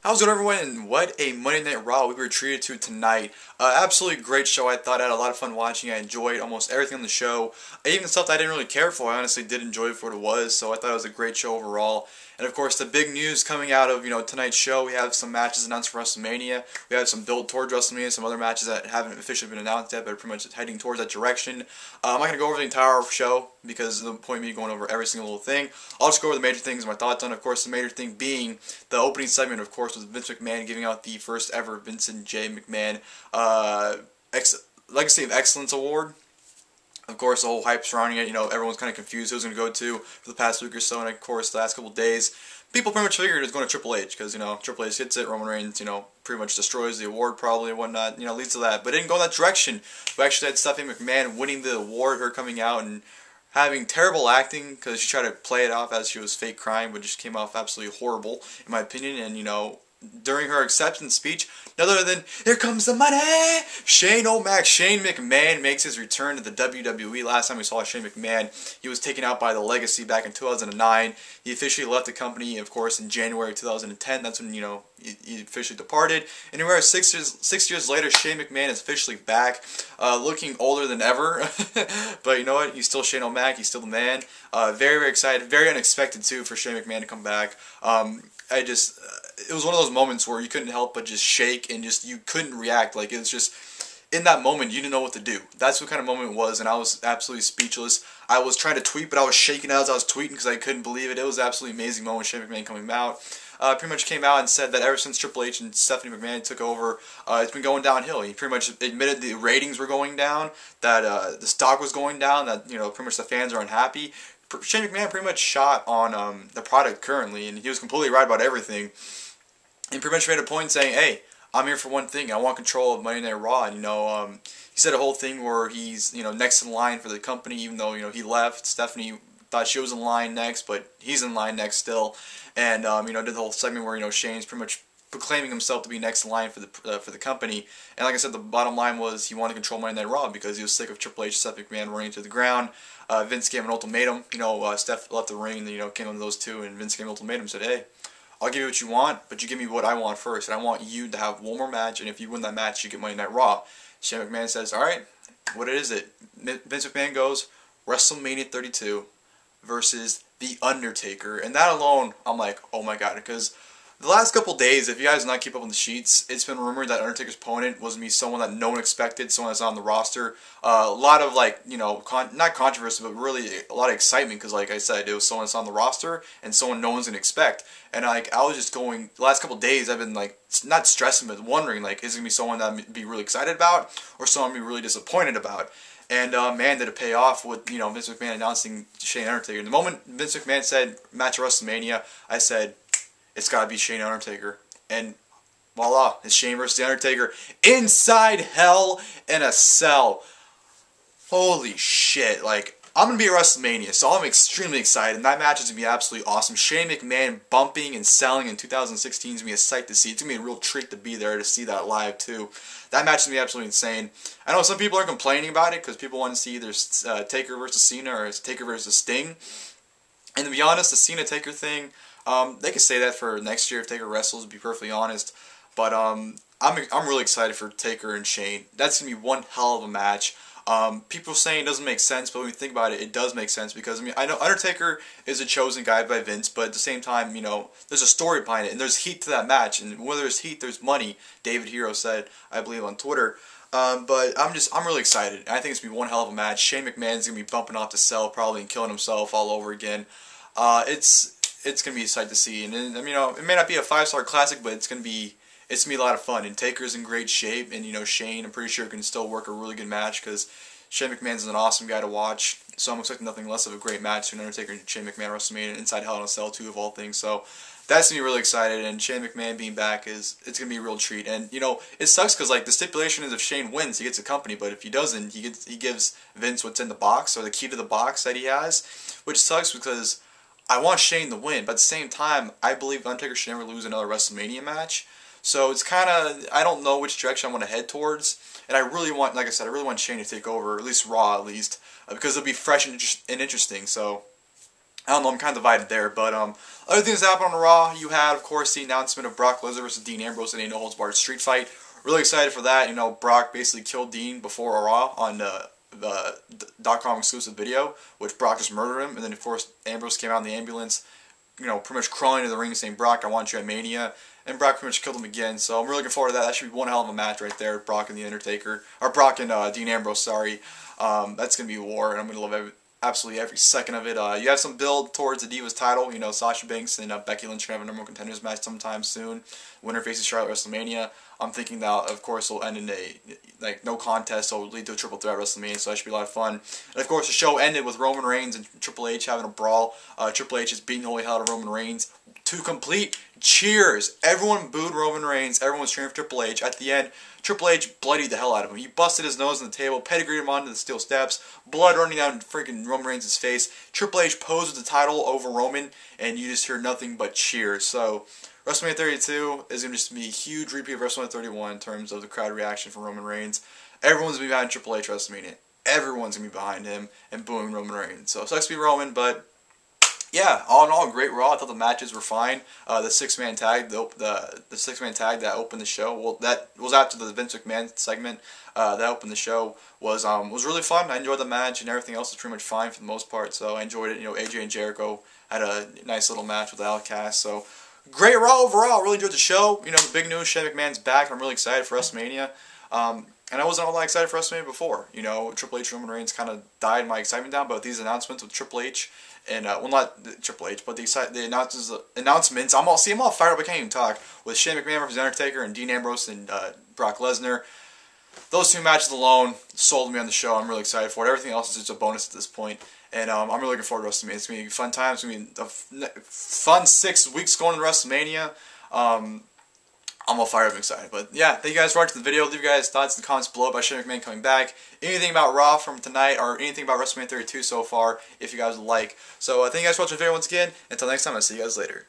How's it going, everyone, and what a Monday Night Raw we were treated to tonight. Absolutely great show. I thought I had a lot of fun watching. I enjoyed almost everything on the show. Even the stuff that I didn't really care for, I honestly did enjoy it for what it was, so I thought it was a great show overall. And of course, the big news coming out of tonight's show, we have some matches announced for WrestleMania. We have some build towards WrestleMania, some other matches that haven't officially been announced yet, but are pretty much heading towards that direction. I'm not going to go over the entire show because the point of me going over every single little thing. I'll just go over the major things and my thoughts on it. Of course, the major thing being the opening segment, of course, was Vince McMahon giving out the first ever Vincent J. McMahon Legacy of Excellence Award. Of course, the whole hype surrounding it, everyone's kind of confused who it was going to go to for the past week or so, and of course, the last couple of days, people pretty much figured it was going to Triple H, because, Triple H gets it, Roman Reigns, pretty much destroys the award probably and whatnot, leads to that, but it didn't go in that direction. We actually had Stephanie McMahon winning the award, her coming out and having terrible acting, because she tried to play it off as she was fake crying, but just came off absolutely horrible, in my opinion, and, during her acceptance speech, none other than, "Here comes the money!" Shane McMahon makes his return to the WWE. Last time we saw Shane McMahon, he was taken out by the Legacy back in 2009. He officially left the company, of course, in January 2010. That's when, he officially departed. Anywhere 6 years later, Shane McMahon is officially back, looking older than ever. But you know what? He's still Shane O'Mac. He's still the man. Very, very excited. Very unexpected, too, for Shane McMahon to come back. It was one of those moments where you couldn't help but just shake and you couldn't react. Like, it was just, in that moment, you didn't know what to do. That's what kind of moment it was, and I was absolutely speechless. I was trying to tweet, but I was shaking as I was tweeting because I couldn't believe it. It was an absolutely amazing moment, Shane McMahon coming out. Pretty much came out and said that ever since Triple H and Stephanie McMahon took over, it's been going downhill. He pretty much admitted the ratings were going down, that the stock was going down, that, pretty much the fans are unhappy. Shane McMahon pretty much shot on the product currently, and he was completely right about everything. And pretty much made a point saying, "Hey, I'm here for one thing. I want control of Monday Night Raw." And, he said a whole thing where he's, next in line for the company, even though, he left. Stephanie thought she was in line next, but he's in line next still. And, did the whole segment where, Shane's pretty much proclaiming himself to be next in line for the company. And like I said, the bottom line was he wanted to control Monday Night Raw because he was sick of Triple H, Seth McMahon running to the ground. Vince gave an ultimatum. Steph left the ring, and, came on those two, and Vince gave an ultimatum, said, "Hey, I'll give you what you want, but you give me what I want first, and I want you to have one more match, and if you win that match, you get Monday Night Raw." Shane McMahon says, "Alright, what is it?" Vince McMahon goes, "WrestleMania 32 versus The Undertaker." And that alone, I'm like, oh my god, because the last couple days, if you guys not keep up on the sheets, it's been rumored that Undertaker's opponent was going to be someone that no one expected, someone that's on the roster. A lot of, not controversy, but really a lot of excitement, because, like I said, it was someone that's on the roster, and someone no one's going to expect. And, I was just going, the last couple days, I've been, not stressing, but wondering, is it going to be someone that I'd be really excited about, or someone I'd be really disappointed about? And, man, did it pay off with, Vince McMahon announcing Shane Undertaker. The moment Vince McMahon said, match at WrestleMania, I said, it's got to be Shane Undertaker. And voila, it's Shane versus The Undertaker inside Hell in a Cell. Holy shit, I'm going to be at WrestleMania, so I'm extremely excited, and that match is going to be absolutely awesome. Shane McMahon bumping and selling in 2016 is going to be a sight to see. It's going to be a real treat to be there to see that live, too. That match is going to be absolutely insane. I know some people are complaining about it, because people want to see either Taker versus Cena or Taker versus Sting. And to be honest, the Cena-Taker thing, they could say that for next year if Taker wrestles, to be perfectly honest. But I'm really excited for Taker and Shane. That's going to be one hell of a match. People saying it doesn't make sense, but when you think about it, it does make sense, because, I know Undertaker is a chosen guy by Vince, but at the same time, there's a story behind it, and there's heat to that match, and where there's heat, there's money, David Hero said, I believe, on Twitter. But I'm really excited. I think it's going to be one hell of a match. Shane McMahon's going to be bumping off the cell, probably, and killing himself all over again. It's going to be a sight to see, and it may not be a 5-star classic, but it's going to be a lot of fun, and Taker's in great shape, and, Shane, I'm pretty sure, can still work a really good match, because Shane McMahon's an awesome guy to watch, so I'm expecting nothing less of a great match between Undertaker and Shane McMahon WrestleMania, inside Hell in a Cell, too, of all things, so that's going to be really excited, and Shane McMahon being back it's going to be a real treat, and, it sucks, because, the stipulation is if Shane wins, he gets a company, but if he doesn't, he gives Vince what's in the box, or the key to the box that he has, which sucks, because I want Shane to win, but at the same time, I believe Undertaker should never lose another WrestleMania match. So it's kind of, I don't know which direction I want to head towards. And I really want, like I said, I really want Shane to take over, at least Raw, because it'll be fresh and interesting. So I don't know, I'm kind of divided there, but other things that happened on Raw, you had, of course, the announcement of Brock Lesnar versus Dean Ambrose in a no-holds-barred street fight. Really excited for that. You know, Brock basically killed Dean before a Raw on the .com exclusive video, which Brock just murdered him, and then, of course, Ambrose came out in the ambulance, you know, pretty much crawling into the ring saying, "Brock, I want you at Mania," and Brock pretty much killed him again, so I'm really looking forward to that. That should be one hell of a match right there, Brock and the Undertaker, or Brock and Dean Ambrose, sorry. That's going to be a war, and I'm going to love absolutely every second of it. You have some build towards the Divas title. You know, Sasha Banks and Becky Lynch are going to have a number one contenders match sometime soon. Winner faces Charlotte at WrestleMania. I'm thinking that, of course, will end in a no contest, so it will lead to a triple threat at WrestleMania, so that should be a lot of fun. And, of course, the show ended with Roman Reigns and Triple H having a brawl. Triple H is beating the holy hell out of Roman Reigns. To complete cheers. Everyone booed Roman Reigns. Everyone was cheering for Triple H. At the end, Triple H bloodied the hell out of him. He busted his nose on the table, pedigreed him onto the steel steps, blood running down freaking Roman Reigns' face. Triple H posed with the title over Roman, and you just hear nothing but cheers. So, WrestleMania 32 is going to just be a huge repeat of WrestleMania 31 in terms of the crowd reaction for Roman Reigns. Everyone's going to be behind Triple H WrestleMania. Everyone's going to be behind him and booing Roman Reigns. So, it sucks to be Roman, but yeah, all in all, great Raw. I thought the matches were fine. The six-man tag, the six-man tag that opened the show. Well, that was after the Vince McMahon segment. That opened the show was really fun. I enjoyed the match, and everything else was pretty much fine for the most part. So I enjoyed it. You know, AJ and Jericho had a nice little match with the Outcast. So great Raw overall. Really enjoyed the show. You know, the big news: Shane McMahon's back. I'm really excited for WrestleMania. And I wasn't all that excited for WrestleMania before. You know, Triple H and Roman Reigns kind of died my excitement down, but with these announcements with Triple H and, well, not Triple H, but the announcements, I'm all fired up, I can't even talk, with Shane McMahon versus Undertaker and Dean Ambrose and Brock Lesnar. Those two matches alone sold me on the show. I'm really excited for it. Everything else is just a bonus at this point. And I'm really looking forward to WrestleMania. It's going to be a fun time. It's going to be a fun 6 weeks going to WrestleMania. I'm all fired up and excited. But yeah, thank you guys for watching the video. Leave your guys' thoughts in the comments below about Shane McMahon coming back. Anything about Raw from tonight or anything about WrestleMania 32 so far, if you guys would like. So thank you guys for watching the video once again. Until next time, I'll see you guys later.